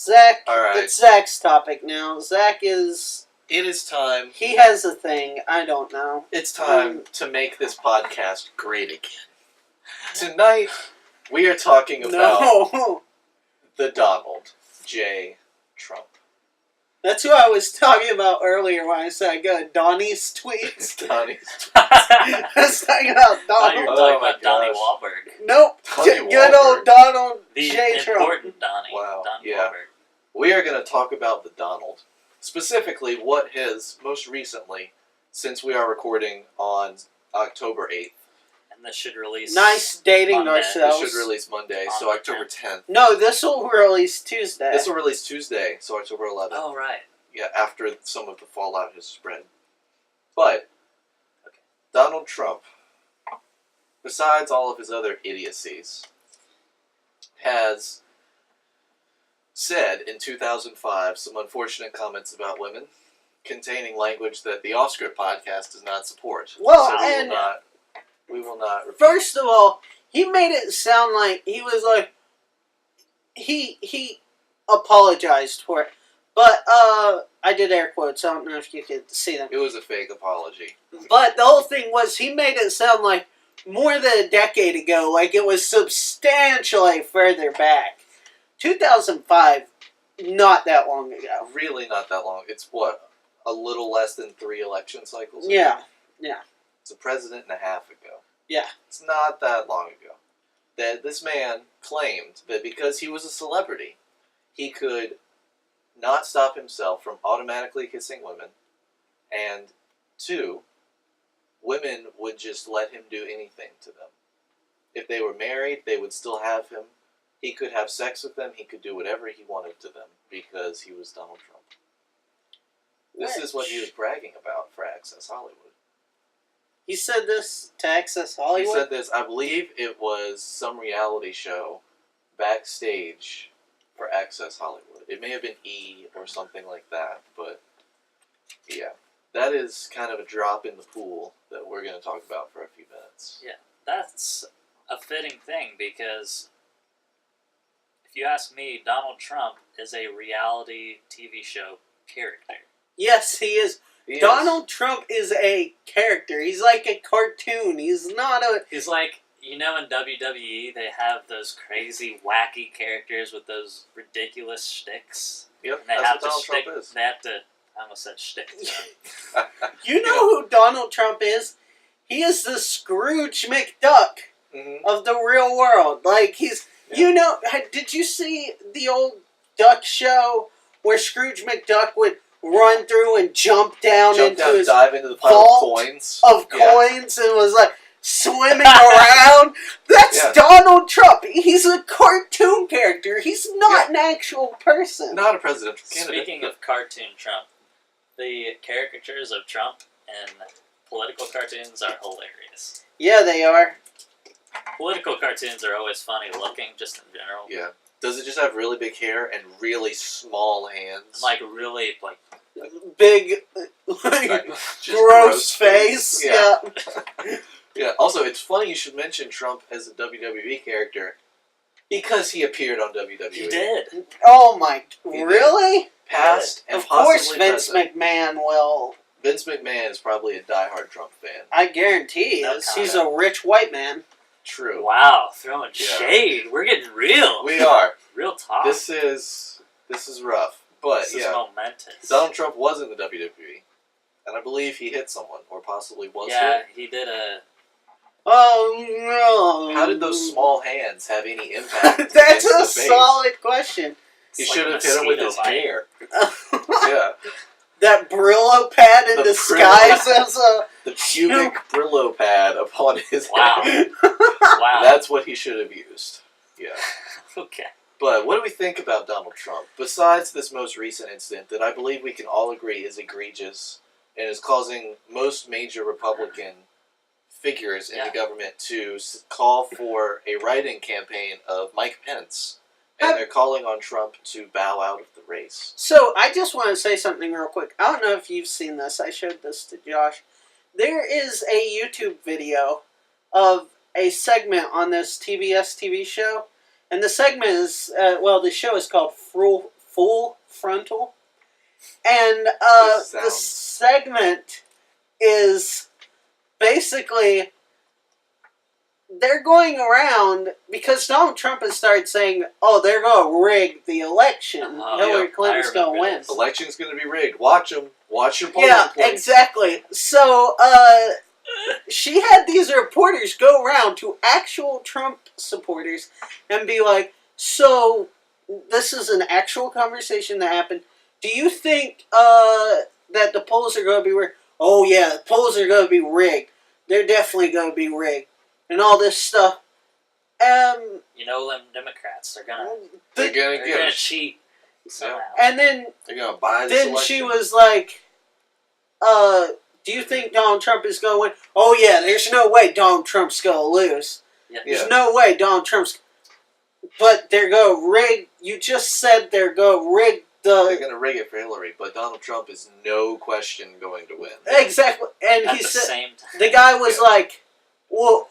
Zach, All right. it's Zach's topic now. Zach is... It is time. He has a thing. I don't know. It's time to make this podcast great again. Tonight, we are talking about No. the Donald J. Trump. That's who I was talking about earlier when I said I got Donnie's tweets. Donnie's. I was talking about thought you were Donald. talking Oh my about Donnie gosh. Wahlberg. Nope. Donnie Good old Wahlberg. Donald The J. Trump. important Donnie. Wow, Donnie yeah. Wahlberg. We are going to talk about the Donald. Specifically, what has most recently, since we are recording on October 8th. And this should release... Nice dating Monday. ourselves. This should release Monday, so On the October 10th. No, this will release Tuesday. This will release Tuesday, so October 11th. Oh, right. Yeah, after some of the fallout has spread. But, Donald Trump, besides all of his other idiocies, has said in 2005 some unfortunate comments about women, containing language that the Offscript podcast does not support. Well, so and we will not repeat. first of all, he made it sound like he was like he apologized for it. But I did air quotes. I don't know if you could see them. It was a fake apology. But the whole thing was he made it sound like more than a decade ago, like it was substantially further back. 2005, not that long ago. Really not that long. It's what? A little less than 3 election cycles ago? Yeah. It's a president and a half ago. Yeah. It's not that long ago. That this man claimed that because he was a celebrity, he could not stop himself from automatically kissing women, and 2, women would just let him do anything to them. If they were married, they would still have him. He could have sex with them. He could do whatever he wanted to them because he was Donald Trump. This is what he was bragging about for Access Hollywood. He said this to Access He Hollywood? said this, I believe it was some reality show backstage for Access Hollywood. It may have been E! Or something like that, but yeah. That is kind of a drop in the pool that we're going to talk about for a few minutes. Yeah, that's a fitting thing because if you ask me, Donald Trump is a reality TV show character. Yes, he is. He is. Donald Trump is a character. He's like a cartoon. He's not a... He's like, you know, in WWE, they have those crazy, wacky characters with those ridiculous shticks. Yep, And they that's have what to Donald stick. Trump is. They have to. I almost said shtick. You know who Donald Trump is? He is the Scrooge McDuck Mm-hmm. of the real world. Like, he's... Yeah. You know, did you see the old Duck show where Scrooge McDuck would run through and jump down Jump into down, his dive into the pile vault of coins. of Yeah. coins and was like swimming around? That's Yeah. Donald Trump. He's a cartoon character. He's not an actual person. Not a presidential candidate. Speaking of cartoon Trump, the caricatures of Trump in political cartoons are hilarious. Yeah, they are. Political cartoons are always funny looking, just in general. Yeah. Does it just have really big hair and really small hands? Like, really, like, Big, like, Just gross face. Yeah. Yeah. Also, it's funny you should mention Trump as a WWE character because he appeared on WWE. he did. Oh my, did. really? Past and Of course possibly Vince present. McMahon will. Vince McMahon is probably a diehard Trump fan. I guarantee he No is. He's a comment. rich white man. True. Wow, throwing Yeah. shade. We're getting real. We are. Real talk. This is rough. But This is yeah, momentous. Donald Trump was in the WWE, and I believe he hit someone, or possibly was Yeah, hit. he did a... Oh no! How did those small hands have any impact? That's against a the face? solid question. He It's should like have hit him with his mosquito bite. hair. Yeah, That Brillo pad in The disguise as a... the pubic Brillo pad upon his Wow. head. Wow. That's what he should have used. Yeah. Okay. But what do we think about Donald Trump? Besides this most recent incident that I believe we can all agree is egregious and is causing most major Republican figures in Yeah. the government to call for a write-in campaign of Mike Pence. And they're calling on Trump to bow out of the race. So, I just want to say something real quick. I don't know if you've seen this. I showed this to Josh. There is a YouTube video of a segment on this TBS TV show. And the segment is, the show is called full frontal. And This the sounds- segment is basically they're going around because Donald Trump has started saying, "Oh, they're going to rig the election. Oh, Hillary yeah, Clinton's I going to remember win." this. Election's going to be rigged. Watch them. Watch your polling Yeah, place. exactly. So, she had these reporters go around to actual Trump supporters and be like, "So, this is an actual conversation that happened. Do you think that the polls are going to be rigged?" "Oh, yeah, the polls are going to be rigged. They're definitely going to be rigged." And all this stuff. You know, them Democrats, they're gonna They're going to they're get gonna us. cheat somehow. And then They're going to buy this then election. she was like, "Do you think Donald Trump is going to win?" "Oh, yeah, there's no way Donald Trump's going to lose. Yeah. Yeah. There's no way Donald Trump's..." But they're going to rig... You just said they're going to rig They're the... going to rig it for Hillary, but Donald Trump is no question going to win. Exactly. And At he the said... same time, The guy was Yeah. like, well,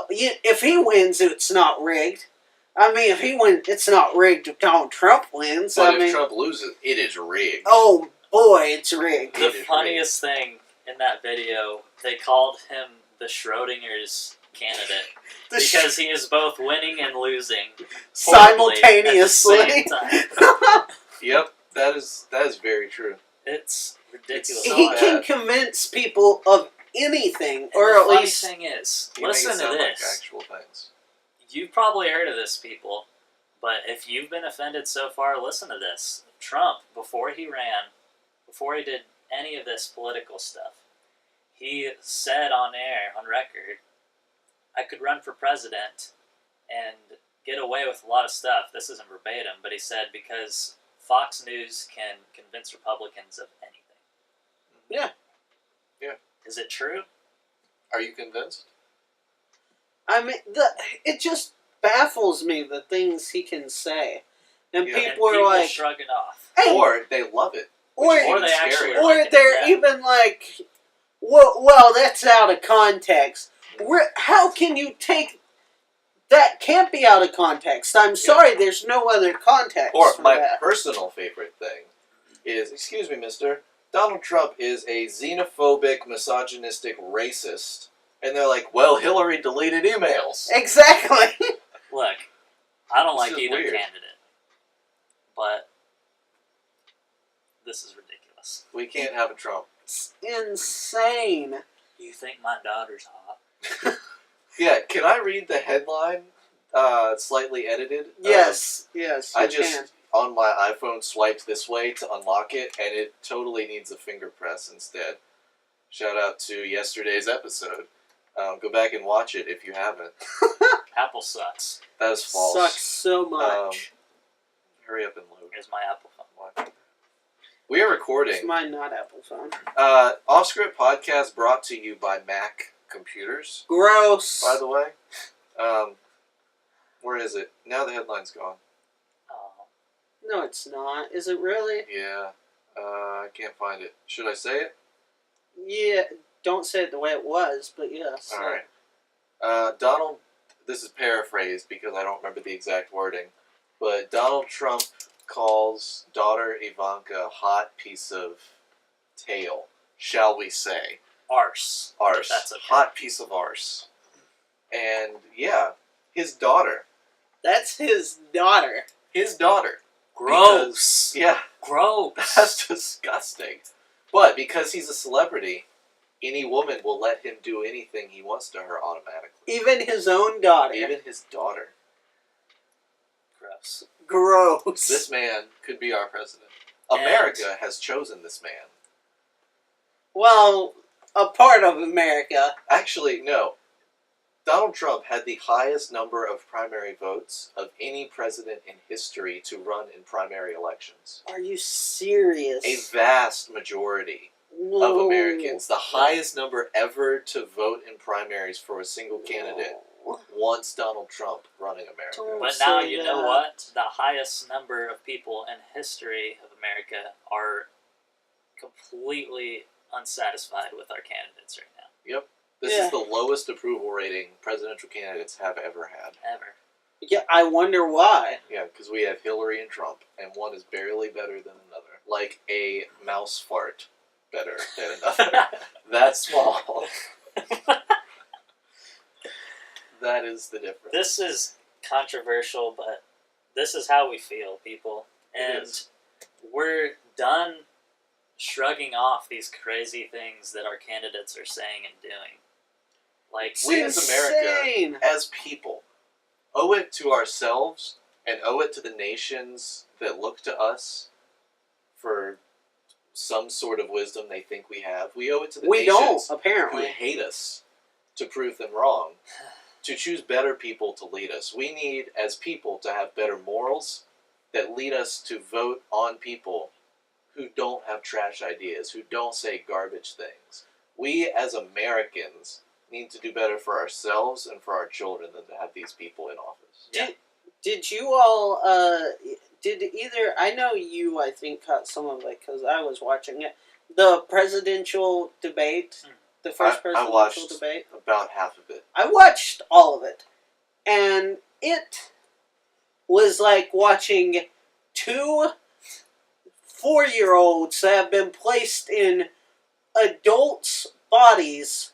if he wins, it's not rigged. I mean, if he wins, it's not rigged if Donald Trump wins. But I if mean, Trump loses, it is rigged. oh boy, it's rigged. the It is funniest thing in that video, they called him the Schrodinger's candidate The sh- because he is both winning and losing horribly simultaneously. At the same time. Yep, that is very true. It's ridiculous. So he bad. can convince people of anything, And or the at funny least thing is, You make it listen to sound like this. actual things. You've probably heard of this, people, but if you've been offended so far, listen to this. Trump, before he ran, before he did any of this political stuff, he said on air, on record, I could run for president and get away with a lot of stuff. This isn't verbatim, but he said because Fox News can convince Republicans of anything. Yeah. Yeah. Is it true? Are you convinced? I mean, it just baffles me the things he can say, and Yeah. people and are like, shrug it off. "Hey," Or they love it. or which is Or even they actually scarier. like or it, they're yeah. even like, well, that's out of context. How can you take that? Can't be out of context. I'm sorry, there's no other context Or for my that. personal favorite thing is, excuse me, mister, Donald Trump is a xenophobic, misogynistic racist. And they're like, well, Hillary deleted emails. Exactly. Look, I don't This like is either weird. candidate, but this is ridiculous. We can't have a Trump. It's insane. You think my daughter's hot? Yeah, can I read the headline, slightly edited? Yes, yes, you I just, can. on my iPhone, swiped this way to unlock it, and it totally needs a finger press instead. Shout out to yesterday's episode. Go back and watch it if you haven't. Apple sucks. That is false. Sucks so much. Hurry up and load. Here's my Apple phone. What? We are It's recording. mine, not Apple phone. Off-script podcast brought to you by Mac Computers, Gross. by the way. Where is it? Now the headline's gone. Oh, No, it's not. Is it really? Yeah. I can't find it. Should I say it? Yeah. Don't say it the way it was, but yes. Alright. Donald, this is paraphrased because I don't remember the exact wording, but Donald Trump calls daughter Ivanka a hot piece of tail, shall we say. arse. Arse. That's okay. Hot piece of arse. And yeah, his daughter. That's his daughter. His daughter. Gross. Yeah, Gross. that's disgusting. But because he's a celebrity, any woman will let him do anything he wants to her automatically. Even his own daughter. Even his daughter. Gross. Gross. This man could be our president. And- America has chosen this man. Well, a part of America. Actually, no. Donald Trump had the highest number of primary votes of any president in history to run in primary elections. Are you serious? A vast majority No. of Americans, the highest number ever to vote in primaries for a single candidate, No. wants Donald Trump running America. Don't But now say you know that. what? The highest number of people in history of America are completely unsatisfied with our candidates right now. This Yeah. is the lowest approval rating presidential candidates have ever had. Ever. Yeah, I wonder why. Yeah, because we have Hillary and Trump, and one is barely better than another. Like a mouse fart better than another. That small. That is the difference. This is controversial, but this is how we feel, people. It And is. we're done shrugging off these crazy things that our candidates are saying and doing. Like, We as America, Insane. as people, owe it to ourselves and owe it to the nations that look to us for some sort of wisdom they think we have. We owe it to the We don't, nations who apparently. hate us to prove them wrong, to choose better people to lead us. We need, as people, to have better morals that lead us to vote on people who don't have trash ideas, who don't say garbage things. We, as Americans, need to do better for ourselves and for our children than to have these people in office. Yeah. Did you all, did either, I know you, I think, caught some of it because I was watching it, the presidential debate, the first I presidential watched debate? about half of it. I watched all of it, and it was like watching two 4-year-olds that have been placed in adults' bodies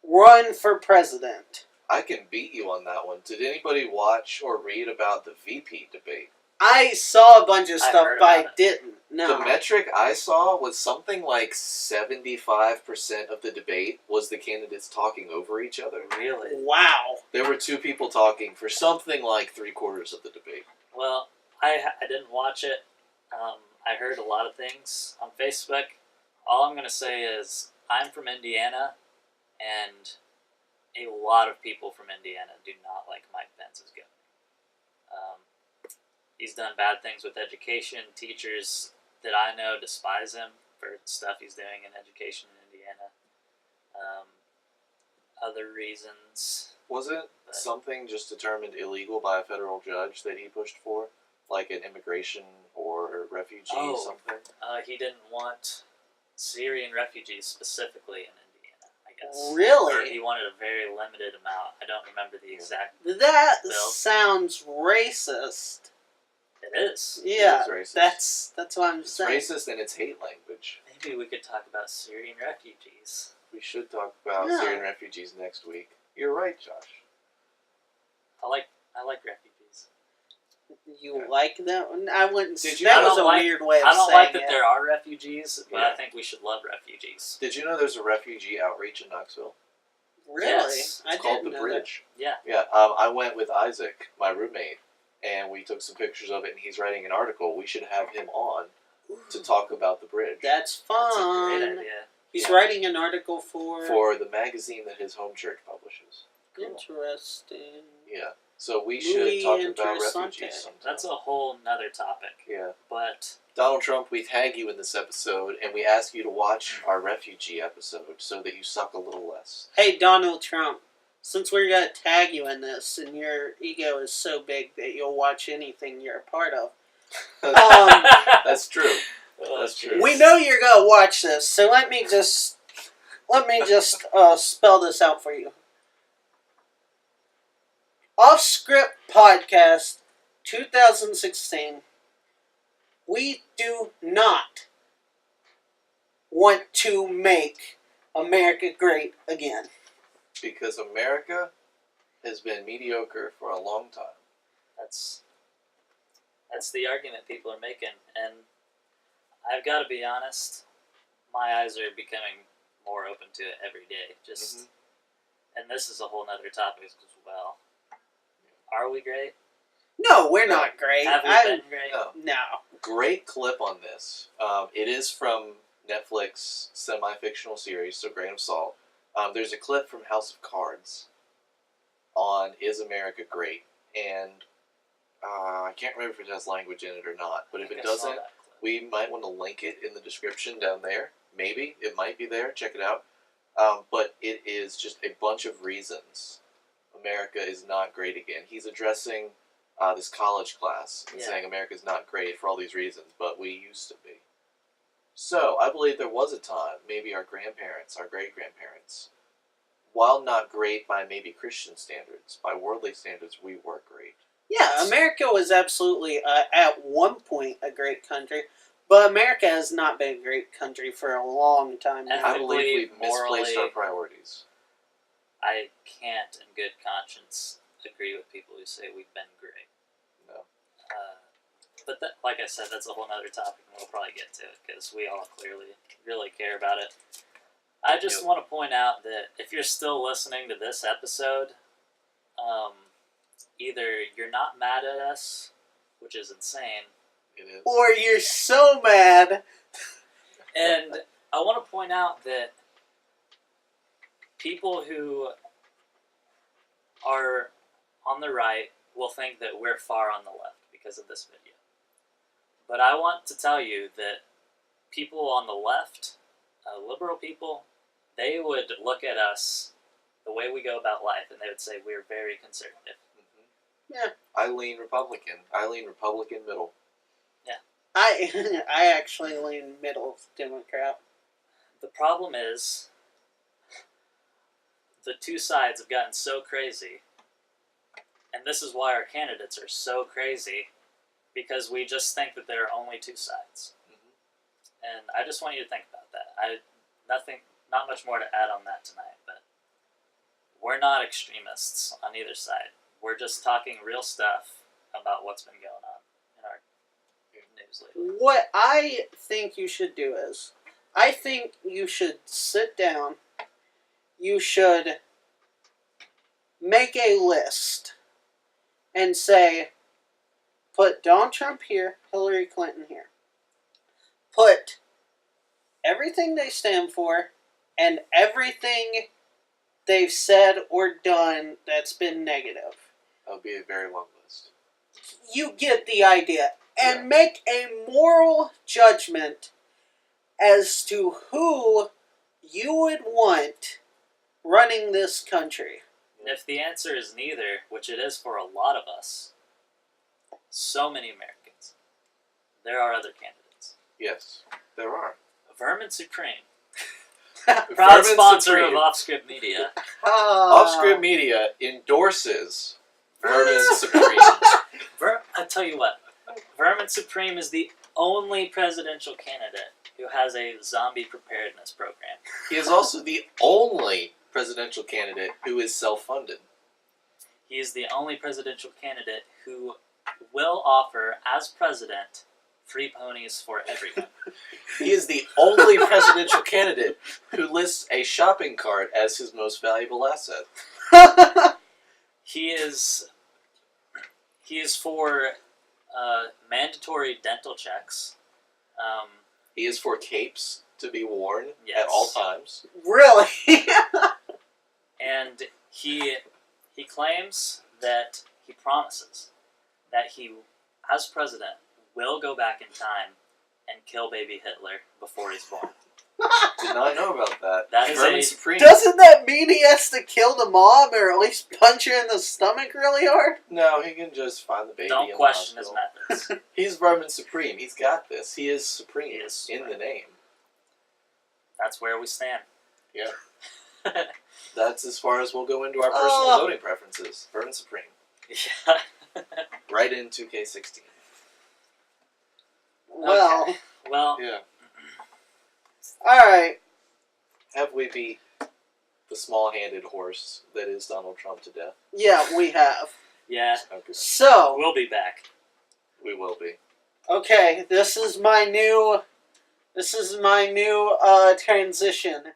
run for president. I can beat you on that one. Did anybody watch or read about the VP debate? I saw a bunch of I stuff, heard but I about it. didn't. No. The metric I saw was something like 75% of the debate was the candidates talking over each other. really? Wow. There were two people talking for something like 3/4 of the debate. Well, I didn't watch it. I heard a lot of things on Facebook. All I'm going to say is I'm from Indiana, and a lot of people from Indiana do not like Mike Pence as governor. He's done bad things with education. Teachers that I know despise him for stuff he's doing in education in Indiana. Other reasons. Wasn't But- something just determined illegal by a federal judge that he pushed for? Like an immigration or refugee something? He didn't want Syrian refugees specifically in Indiana, I guess. Or Really? he wanted a very limited amount. I don't remember the exact. That Bill? sounds racist. It is. Yeah, It is racist. that's what I'm It's saying. racist and it's hate language. Maybe we could talk about Syrian refugees. We should talk about Yeah. Syrian refugees next week. You're right, Josh. I like refugees. You like that one? I wouldn't. Did you that know- was a weird way of I don't saying like that it. there are refugees, but Yeah. I think we should love refugees. Did you know there's a refugee outreach in Knoxville? Really? Yes. I It's called didn't The know Bridge. Yeah. Yeah, I went with Isaac, my roommate, and we took some pictures of it, and he's writing an article. We should have him on that. to talk about the bridge. That's That's a fun. great idea. He's Yeah. writing an article For the magazine that his home church publishes. Interesting. Yeah. So we should Muy talk about interessante. refugees sometime. That's a whole nother topic. Yeah. But Donald Trump, we tag you in this episode, and we ask you to watch our refugee episode so that you suck a little less. Hey, Donald Trump. Since we're gonna tag you in this, and your ego is so big that you'll watch anything you're a part of, That's true. Oh, That's true. jeez. we know you're gonna watch this. So let me just spell this out for you. Off Script Podcast 2016. We do not want to make America great again. Because America has been mediocre for a long time. That's the argument people are making, and I've got to be honest. My eyes are becoming more open to it every day. Just, and this is a whole nother topic as well. Are we great? No, we're not great. Have we been great? No. No. Great clip on this. It is from Netflix semi-fictional series, so grain of salt. There's a clip from House of Cards on Is America Great? And I can't remember if it has language in it or not, but if I it think I saw doesn't, that clip. we might want to link it in the description down there. Maybe. It might be there. Check it out. But it is just a bunch of reasons America is not great again. He's addressing this college class and Yeah. saying America's not great for all these reasons, but we used to be. So, I believe there was a time, maybe our grandparents, our great-grandparents, while not great by maybe Christian standards, by worldly standards, we were great. Yeah, America was absolutely, at one point, a great country, but America has not been a great country for a long time now. I believe Ethically, we've misplaced our morally- priorities. I can't, in good conscience, agree with people who say we've been great. No. But that, like I said, that's a whole other topic, and we'll probably get to it because we all clearly really care about it. I just Yep. want to point out that if you're still listening to this episode, either you're not mad at us, which is insane, It is. Or you're so mad. and I want to point out that people who are on the right will think that we're far on the left because of this video. But I want to tell you that people on the left, liberal people, they would look at us the way we go about life and they would say we're very conservative. Yeah. I lean Republican. I lean Republican middle. I actually lean middle Democrat. The problem is the two sides have gotten so crazy, and this is why our candidates are so crazy, because we just think that there are only two sides. And I just want you to think about that. Not much more to add on that tonight, but we're not extremists on either side. We're just talking real stuff about what's been going on in our news lately. What I think you should do is, I think you should sit down, you should make a list and say, put Donald Trump here, Hillary Clinton here. Put everything they stand for and everything they've said or done that's been negative. That would be a very long list. You get the idea. And Yeah. make a moral judgment as to who you would want running this country. And if the answer is neither, which it is for a lot of us, so many Americans, there are other candidates. Yes, there are. Vermin Supreme, Vermin proud sponsor Supreme. of Offscript Media. Offscript Media endorses Vermin Supreme. I tell you what, Vermin Supreme is the only presidential candidate who has a zombie preparedness program. He is also the only presidential candidate who is self-funded. He is the only presidential candidate who will offer, as president, free ponies for everyone. He is the only presidential candidate who lists a shopping cart as his most valuable asset. He is for mandatory dental checks. He is for capes to be worn Yes. at all times. Really? And he claims that he promises that he, as president, will go back in time and kill baby Hitler before he's born. Did not know about that. That is Vermin a- Supreme. Doesn't that mean he has to kill the mom or at least punch her in the stomach really hard? No, he can just find the baby. Don't in question the his hospital. methods. He's Vermin Supreme. He's got this. He is supreme. He is in the supreme. name. That's where we stand. Yeah. That's as far as we'll go into our personal voting preferences. Vermin Supreme. Yeah. Right in 2K16. Well, Okay. Well, Yeah. alright. Have we beat the small-handed horse that is Donald Trump to death? Yeah, we have. yeah, Okay. So, we'll be back. We will be. okay, this is my new transition.